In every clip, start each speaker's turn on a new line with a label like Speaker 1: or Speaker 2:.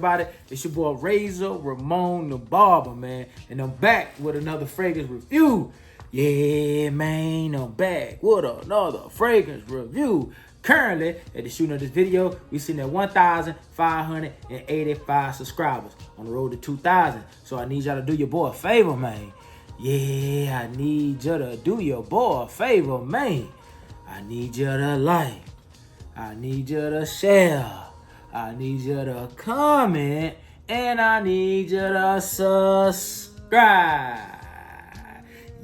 Speaker 1: everybody? It's your boy Razor Ramon the Barber, man. And I'm back with another fragrance review. Yeah, man, I'm back with another fragrance review. Currently, at the shooting of this video, we sitting at 1,585 subscribers on the road to 2,000. So I need y'all to do your boy a favor, man. Yeah, I need you to do your boy a favor, man. I need you to like. I need you to share. I need you to comment. And I need you to subscribe.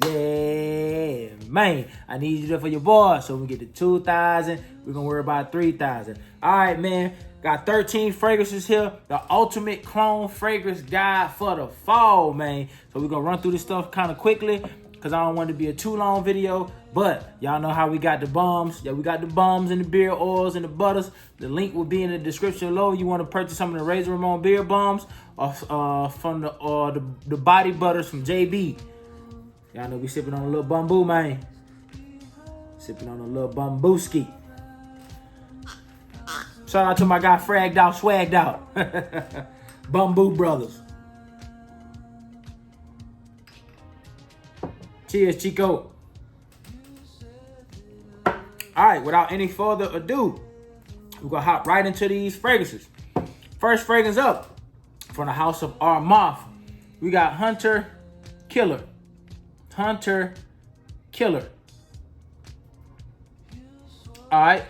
Speaker 1: Yeah, man. I need you to do for your boy. So we get to 2,000. We're going to worry about 3,000. All right, man. Got 13 fragrances here. The ultimate clone fragrance guide for the fall, man. So we're going to run through this stuff kind of quickly because I don't want it to be a too long video. But y'all know how we got the bombs. Yeah, we got the bombs and the beard oils and the butters. The link will be in the description below. You want to purchase some of the Razor Ramon beard bombs or from the body butters from JB. Y'all know we sipping on a little bamboo, man. Sipping on a little bambooski. Shout out to my guy Fragged Out, Swagged Out. Bamboo Brothers. Cheers, Chico. All right, without any further ado, we're going to hop right into these fragrances. First fragrance up from the house of armaf. We got Hunter Killer. Hunter Killer. All right.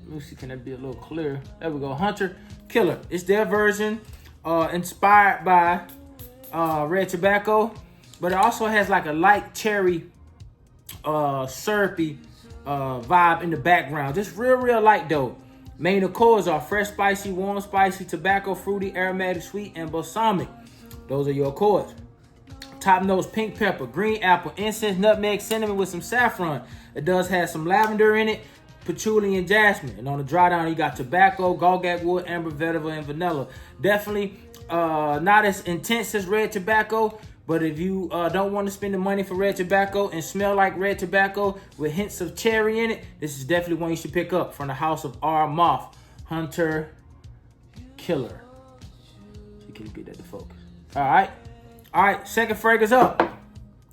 Speaker 1: Let me see, can that be a little clearer? There we go. Hunter Killer. It's their version inspired by red tobacco, but it also has like a light cherry, syrupy vibe in the background. Just real light though. Main accords are fresh, spicy, warm, spicy, tobacco, fruity, aromatic, sweet, and balsamic. Those are your accords. Top notes: pink pepper, green apple, incense, nutmeg, cinnamon with some saffron. It does have some lavender in it, patchouli, and jasmine. And on the dry down, you got tobacco, galgak wood, amber, vetiver, and vanilla. Definitely not as intense as red tobacco, but if you don't want to spend the money for red tobacco and smell like red tobacco with hints of cherry in it, this is definitely one you should pick up from the house of armaf. Hunter Killer. So you can get that to focus. All right, second fragrance up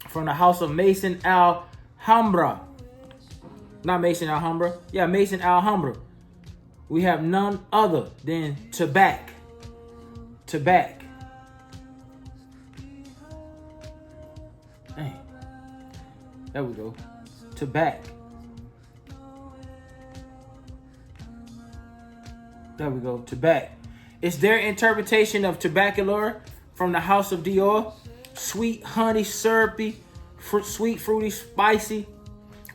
Speaker 1: from the house of Maison Alhambra. Not Maison Alhambra. Yeah, Maison Alhambra. We have none other than tabac. Tabac. Dang. There we go. Tabac. There we go. Tabac. It's their interpretation of tabaculure from the house of Dior. Sweet, honey, syrupy, sweet, fruity, spicy,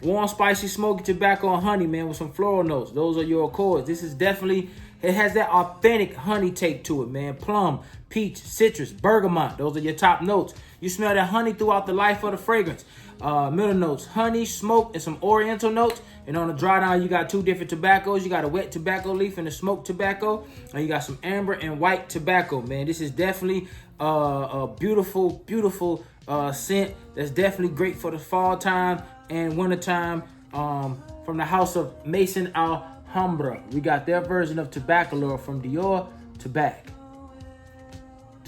Speaker 1: warm, spicy, smoky tobacco and honey, man, with some floral notes. Those are your accords. This is definitely, it has that authentic honey take to it, man. Plum, peach, citrus, bergamot. Those are your top notes. You smell that honey throughout the life of the fragrance. Middle notes: honey, smoke, and some oriental notes. And on the dry down, you got two different tobaccos. You got a wet tobacco leaf and a smoked tobacco. And you got some amber and white tobacco, man. This is definitely a beautiful scent that's definitely great for the fall time and winter time. From the house of Maison Alhambra, we got their version of tabaculure from Dior. Tabac.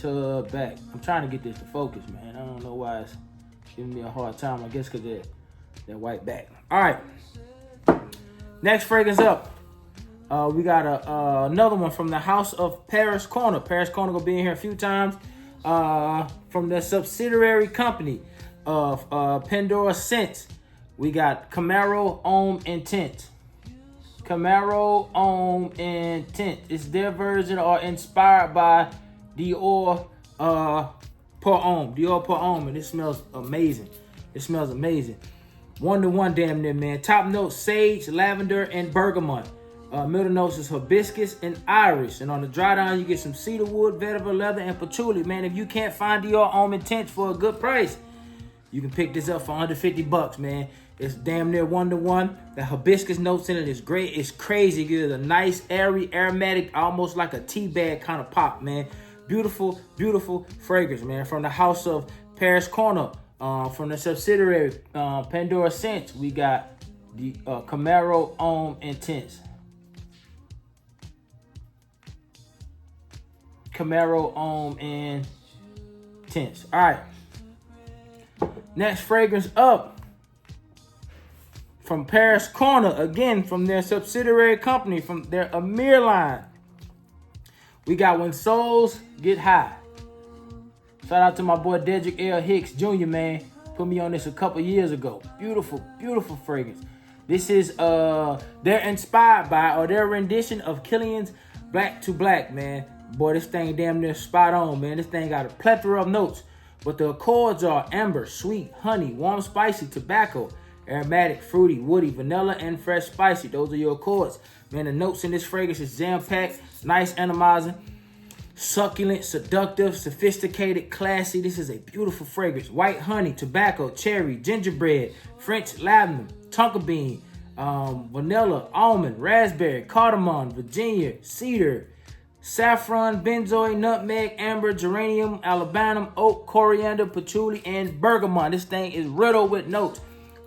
Speaker 1: I'm trying to get this to focus, man. I don't know why it's giving me a hard time. I guess because that white back. All right. Next fragrance up. We got another one from the house of Paris Corner. Paris Corner gonna be in here a few times. From the subsidiary company of Pandora Scents, we got Camaro Homme Intense. Camaro Homme Intense. It's their version or inspired by Dior Pour Homme. Dior Pour Homme, and it smells amazing. It smells amazing. 1-to-1 damn near, man. Top notes: sage, lavender, and bergamot. Middle notes is hibiscus and iris. And on the dry down, you get some cedar wood, vetiver, leather, and patchouli. Man, if you can't find Dior Homme Intense for a good price, you can pick this up for under 50 bucks, man. It's damn near 1-to-1. The hibiscus notes in it is great. It's crazy good. A nice, airy, aromatic, almost like a tea bag kind of pop, man. Beautiful fragrance, man. From the house of Paris Corner. From the subsidiary Pandora Scents, we got the Camaro Homme Intense. Camaro, homme, and tints. All right. Next fragrance up from Paris Corner, again from their subsidiary company, from their Emir line. We got When Souls Get High. Shout out to my boy Dedrick L. Hicks Jr., man. Put me on this a couple years ago. Beautiful, beautiful fragrance. This is they're inspired by, or their rendition of Killian's Black to Black, man. Boy, this thing damn near spot on, man. This thing got a plethora of notes. But the accords are amber, sweet, honey, warm, spicy, tobacco, aromatic, fruity, woody, vanilla, and fresh spicy. Those are your accords. Man, the notes in this fragrance is jam-packed, nice atomizing, succulent, seductive, sophisticated, classy. This is a beautiful fragrance. White honey, tobacco, cherry, gingerbread, French lavender, tonka bean, vanilla, almond, raspberry, cardamom, Virginia, cedar, saffron, benzoin, nutmeg, amber, geranium, albinum, oak, coriander, patchouli, and bergamot. This thing is riddled with notes.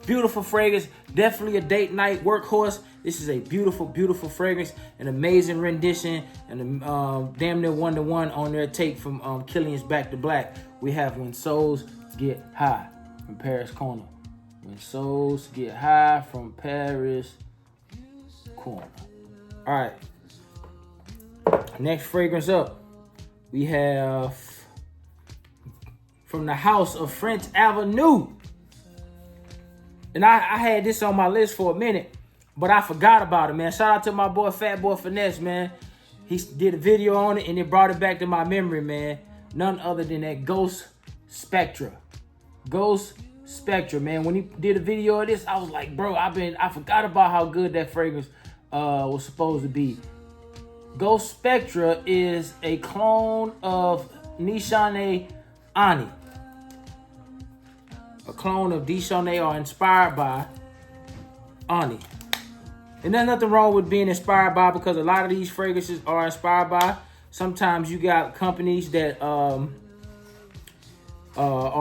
Speaker 1: Beautiful fragrance. Definitely a date night workhorse. This is a beautiful, beautiful fragrance. An amazing rendition. And damn near one-to-one on their take from Killian's Back to Black. We have When Souls Get High from Paris Corner. When Souls Get High from Paris Corner. All right. Next fragrance up, we have from the house of French Avenue. And I had this on my list for a minute, but I forgot about it, man. Shout out to my boy, Fat Boy Finesse, man. He did a video on it, and it brought it back to my memory, man. None other than that Ghost Spectre. Ghost Spectre, man. When he did a video of this, I was like, bro, I forgot about how good that fragrance was supposed to be. Ghost Spectre is a clone of Nishane Ani. A clone of Dishane, or inspired by Ani. And there's nothing wrong with being inspired by, because a lot of these fragrances are inspired by. Sometimes you got companies that are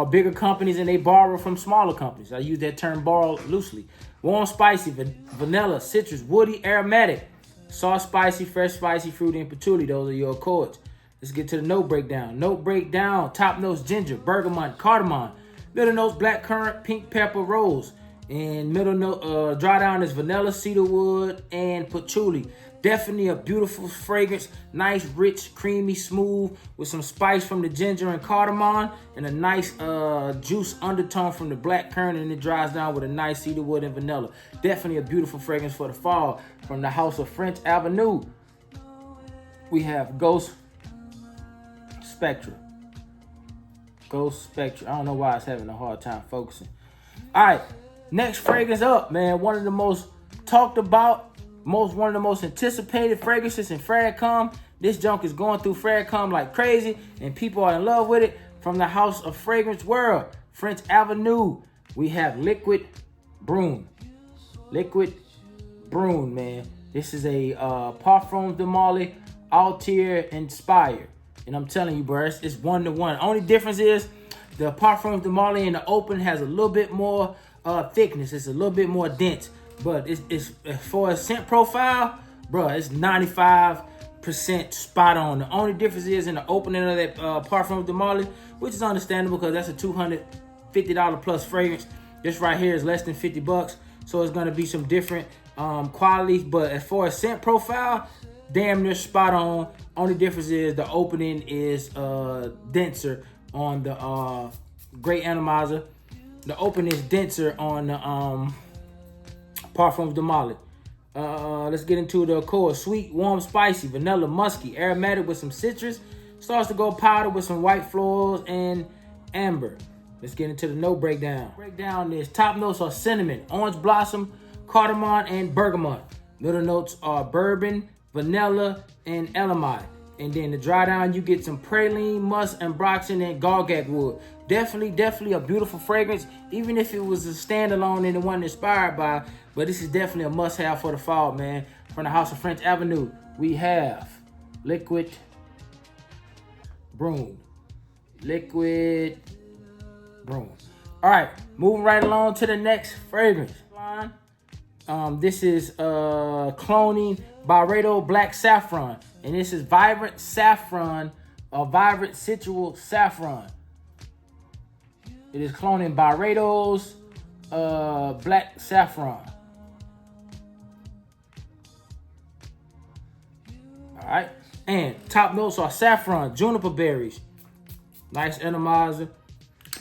Speaker 1: bigger companies and they borrow from smaller companies. I use that term borrow loosely. Warm, spicy, vanilla, citrus, woody, aromatic. Soft, spicy, fresh, spicy, fruity, and patchouli. Those are your accords. Let's get to the note breakdown. Note breakdown. Top notes, ginger, bergamot, cardamom. Middle notes, blackcurrant, pink pepper, rose. And middle note, dry down is vanilla, cedarwood, and patchouli. Definitely a beautiful fragrance. Nice, rich, creamy, smooth, with some spice from the ginger and cardamom, and a nice juice undertone from the blackcurrant, and it dries down with a nice cedarwood and vanilla. Definitely a beautiful fragrance for the fall. From the house of French Avenue, we have Ghost Spectre. Ghost Spectre. I don't know why it's having a hard time focusing. All right, next fragrance up, man. One of the most talked about, one of the most anticipated fragrances in Fragcom. This junk is going through Fragcom like crazy, and people are in love with it. From the house of Fragrance World, French Avenue, we have Liquid Brun. Liquid Brun, man. This is a Parfum de Marly Altier inspired. And I'm telling you, bro, it's one-to-one. Only difference is the Parfum de Marly in the open has a little bit more thickness. It's a little bit more dense. But it's for a scent profile, bro, it's 95% spot on. The only difference is in the opening of that Parfum de Marly, which is understandable because that's a $250 plus fragrance. This right here is less than $50. So it's going to be some different qualities. But as far as scent profile, damn near spot on. Only difference is the opening is denser on the Great Atomizer. The opening is denser on the Parfum de Marly. Let's get into the core. Sweet, warm, spicy, vanilla, musky, aromatic with some citrus. Starts to go powder with some white florals and amber. Let's get into the note breakdown. Breakdown is top notes are cinnamon, orange blossom, cardamom, and bergamot. Middle notes are bourbon, vanilla, and elamite. And then the dry down, you get some praline, musk, ambroxan, and gargak wood. Definitely a beautiful fragrance, even if it was a standalone and the one inspired by. But this is definitely a must-have for the fall, man. From the house of French Avenue, we have Liquid Brun. Liquid Brun. All right, moving right along to the next fragrance line. This is cloning Barredo Black Saffron. And this is vibrant saffron a vibrant sensual saffron. It is cloned in Barbados black saffron. All right, and top notes are saffron, juniper berries, nice atomizer,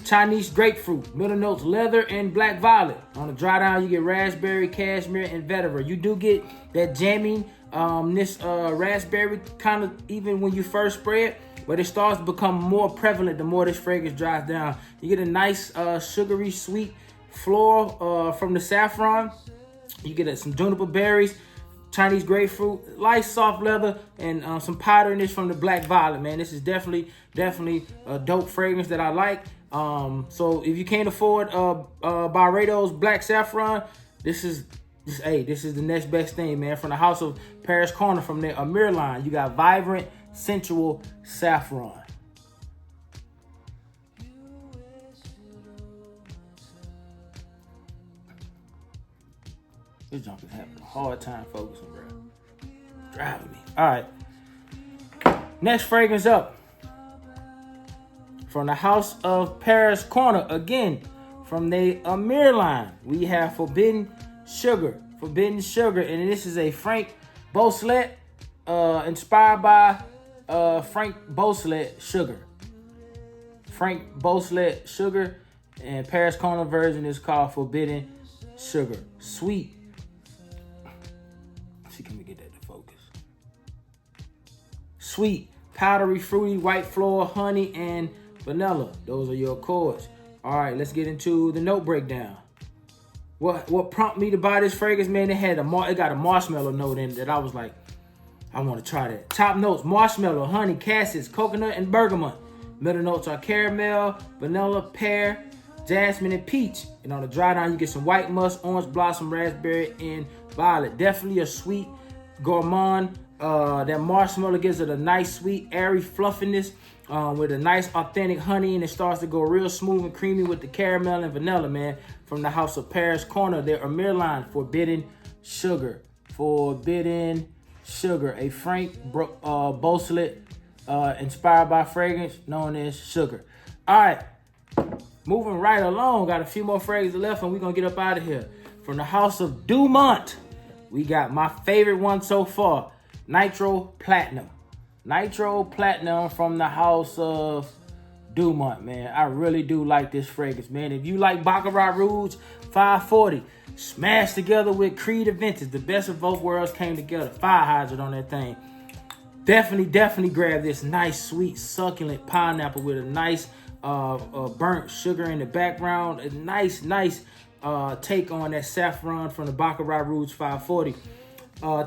Speaker 1: Chinese grapefruit, middle notes leather and black violet. On the dry down, you get raspberry, cashmere, and vetiver. You do get that jamming, raspberry kind of even when you first spray it, but it starts to become more prevalent the more this fragrance dries down. You get a nice sugary sweet floral from the saffron. You get some juniper berries, Chinese grapefruit, light soft leather, and some powderiness from the black violet, man. This is definitely a dope fragrance that I like. So if you can't afford Barbados black saffron, this is the next best thing, man. From the house of Paris Corner, from their Emir line, you got vibrant, sensual saffron. This junk is having a hard time focusing, bro. Driving me. All right. Next fragrance up. From the house of Paris Corner, again, from the Emir line, we have Forbidden Sugar. Forbidden Sugar, and this is a Frank Beausoleil, inspired by Frank Beausoleil Sugar. Frank Beausoleil Sugar, and Paris Corner version is called Forbidden Sugar. Sweet. Let's see, can we get that to focus? Sweet, powdery, fruity, white floral, honey, and vanilla. Those are your chords. All right, let's get into the note breakdown. What prompted me to buy this fragrance, man? It got a marshmallow note in it that I was like, I want to try that. Top notes: marshmallow, honey, cassis, coconut, and bergamot. Middle notes are caramel, vanilla, pear, jasmine, and peach. And on the dry down, you get some white musk, orange blossom, raspberry, and violet. Definitely a sweet gourmand. That marshmallow gives it a nice, sweet, airy fluffiness with a nice, authentic honey, and it starts to go real smooth and creamy with the caramel and vanilla, man. From the house of Paris Corner, their Emir line, Forbidden Sugar. Forbidden Sugar, a Frank Beausoleil inspired by fragrance known as Sugar. All right, moving right along. Got a few more fragrances left, and we're going to get up out of here. From the house of Dumont, we got my favorite one so far, Nitro Platinum. Nitro Platinum from the house of Dumont, man. I really do like this fragrance, man. If you like Baccarat Rouge 540, smashed together with Creed Aventus, the best of both worlds came together. Fire hydrant on that thing. Definitely grab this nice, sweet, succulent pineapple with a nice burnt sugar in the background. A nice take on that saffron from the Baccarat Rouge 540.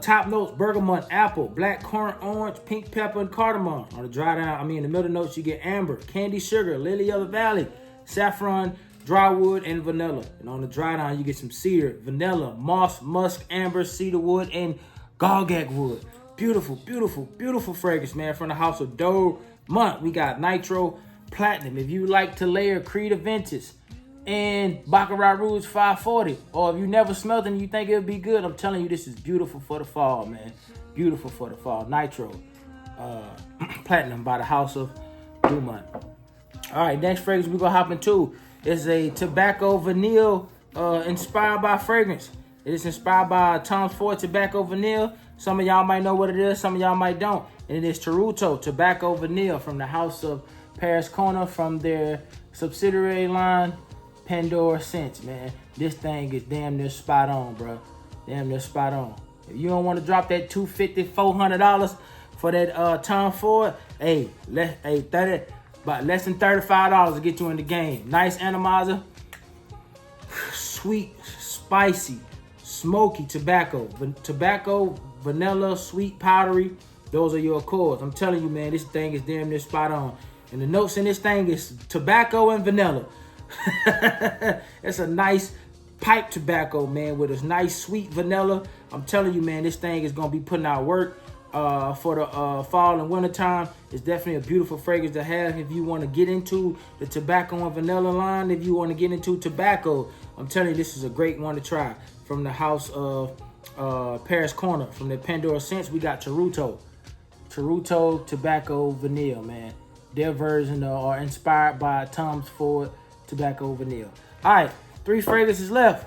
Speaker 1: Top notes: bergamot, apple, black currant, orange, pink pepper, and cardamom. On the dry down, in the middle notes, you get amber, candy sugar, lily of the valley, saffron, dry wood, and vanilla. And on the dry down, you get some cedar, vanilla, moss, musk, amber, cedar wood, and gargak wood. Beautiful fragrance, man. From the house of Dumont, we got Nitro Platinum. If you like to layer Creed Aventus and Baccarat Rouge 540, or if you never smelled it and you think it'll be good, I'm telling you, this is beautiful for the fall, man. Beautiful for the fall. Nitro Platinum by the house of Dumont. All right, next fragrance we're gonna hop into is a tobacco vanille inspired by fragrance. It is inspired by Tom Ford tobacco vanille. Some of y'all might know what it is, some of y'all might don't. And it is charuto tobacco vanille from the house of Paris Corner, from their subsidiary line Pandora Scents, man. This thing is damn near spot on, bro. Damn near spot on. If you don't want to drop that $250, $400 for that Tom Ford, less than $35 to get you in the game. Nice atomizer, sweet, spicy, smoky tobacco, vanilla, sweet, powdery. Those are your chords. I'm telling you, man, this thing is damn near spot on. And the notes in this thing is tobacco and vanilla. It's a nice pipe tobacco, man, with a nice sweet vanilla. I'm telling you, man, this thing is gonna be putting out work for the fall and winter time. It's definitely a beautiful fragrance to have if you want to get into the tobacco and vanilla line. If you want to get into tobacco, I'm telling you, this is a great one to try. From the house of Paris Corner, from the Pandora Scents, we got charuto Charuto Tobacco Vanille, man. Their version are inspired by Tom's Ford Tobacco Vanille. All right, 3 fragrances left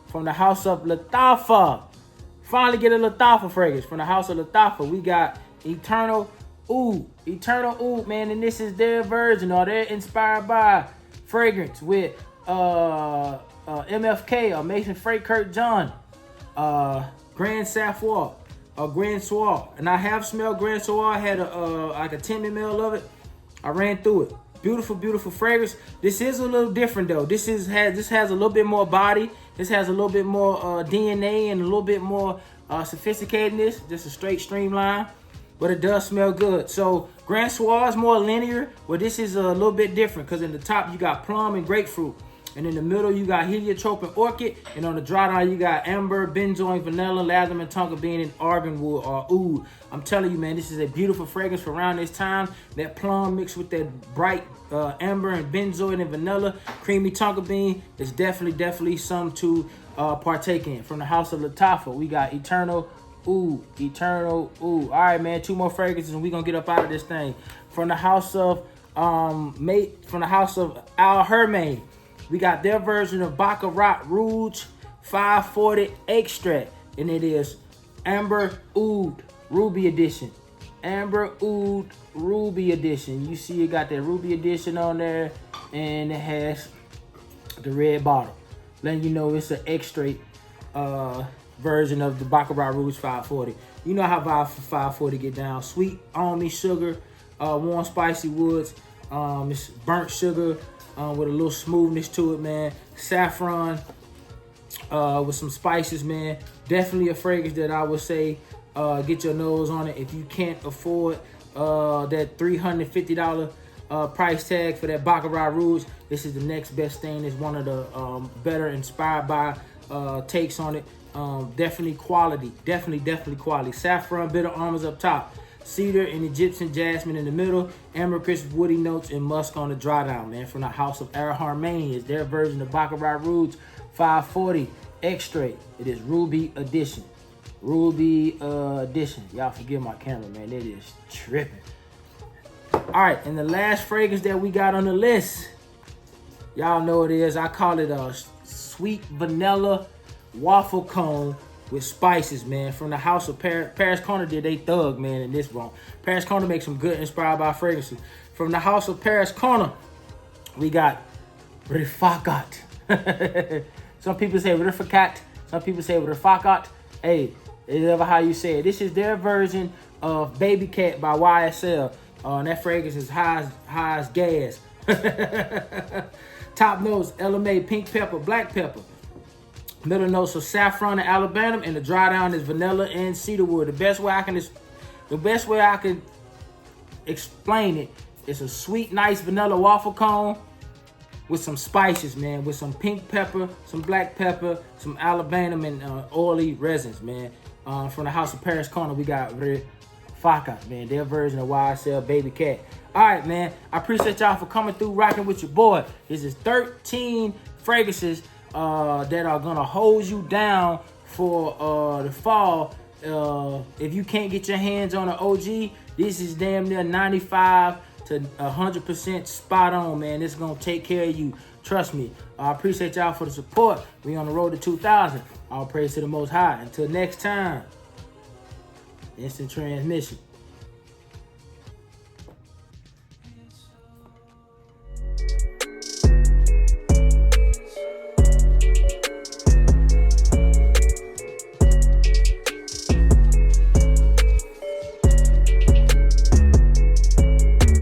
Speaker 1: from the house of Lattafa. Finally get a Lattafa fragrance from the house of Lattafa. We got Eternal Oud. Eternal Oud, man, and this is their version, or they're inspired by fragrance with MFK, or Mason Freight Kurt John, Grand Saffron, or Grand Soir. And I have smelled Grand Soir. I had like a 10 ml of it. I ran through it. Beautiful, beautiful fragrance. This is a little different though. This has a little bit more body. This has a little bit more DNA and a little bit more sophisticatedness. Just a straight streamline, but it does smell good. So Grand Soir is more linear, but this is a little bit different because in the top you got plum and grapefruit. And in the middle, you got heliotrope and orchid. And on the dry down, you got amber, benzoin, vanilla, lasmon, tonka bean, and arganwood or oud. I'm telling you, man, this is a beautiful fragrance for around this time. That plum mixed with that bright amber and benzoin and vanilla, creamy tonka bean is definitely something to partake in. From the house of Lattafa, we got Eternal Oud. Eternal Oud. All right, man, 2 more fragrances and we're going to get up out of this thing. From the house of Haramain, we got their version of Baccarat Rouge 540 extract, and it is Amber Oud Ruby Edition. Amber Oud Ruby Edition. You see it got that Ruby Edition on there, and it has the red bottle, letting you know it's an extract version of the Baccarat Rouge 540. You know how 540 get down. Sweet almond sugar, warm spicy woods. It's burnt sugar. With a little smoothness to it, man. Saffron with some spices, man. Definitely a fragrance that I would say get your nose on it. If you can't afford that $350 price tag for that Baccarat Rouge, this is the next best thing. It's one of the better inspired by takes on it. Definitely quality. Definitely quality. Saffron, bitter almonds up top. Cedar and Egyptian jasmine in the middle, amber crisp woody notes, and musk on the dry down, man. From the house of Haramain is their version of Baccarat Rouge 540 extract. It is Ruby Edition. Ruby Edition. Y'all forgive my camera, man. It is tripping. All right, and the last fragrance that we got on the list, y'all know what it is. I call it a sweet vanilla waffle cone with spices, man. From the house of Paris Corner did they thug, man, in this one. Paris Corner makes some good inspired by fragrances. From the house of Paris Corner, we got rifaaqat. Some people say rifaaqat. Some people say rifaaqat. Hey, whatever how you say it. This is their version of Baby Cat by YSL. And that fragrance is high as gas. Top notes, LMA, pink pepper, black pepper. Middle notes of saffron and alabama, and the dry down is vanilla and cedarwood. The best way I can explain it is a sweet, nice vanilla waffle cone with some spices, man, with some pink pepper, some black pepper, some alabama, and oily resins, man. From the house of Paris Corner, we got rifaaqat, man, their version of YSL Baby Cat. All right, man, I appreciate y'all for coming through, rocking with your boy. This is 13 fragrances that are gonna hold you down for the fall. If you can't get your hands on an OG, this is damn near 95 to 100% spot on, man. It's gonna take care of you. Trust me. I appreciate y'all for the support. We on the road to 2,000. All praise to the Most High. Until next time, instant transmission.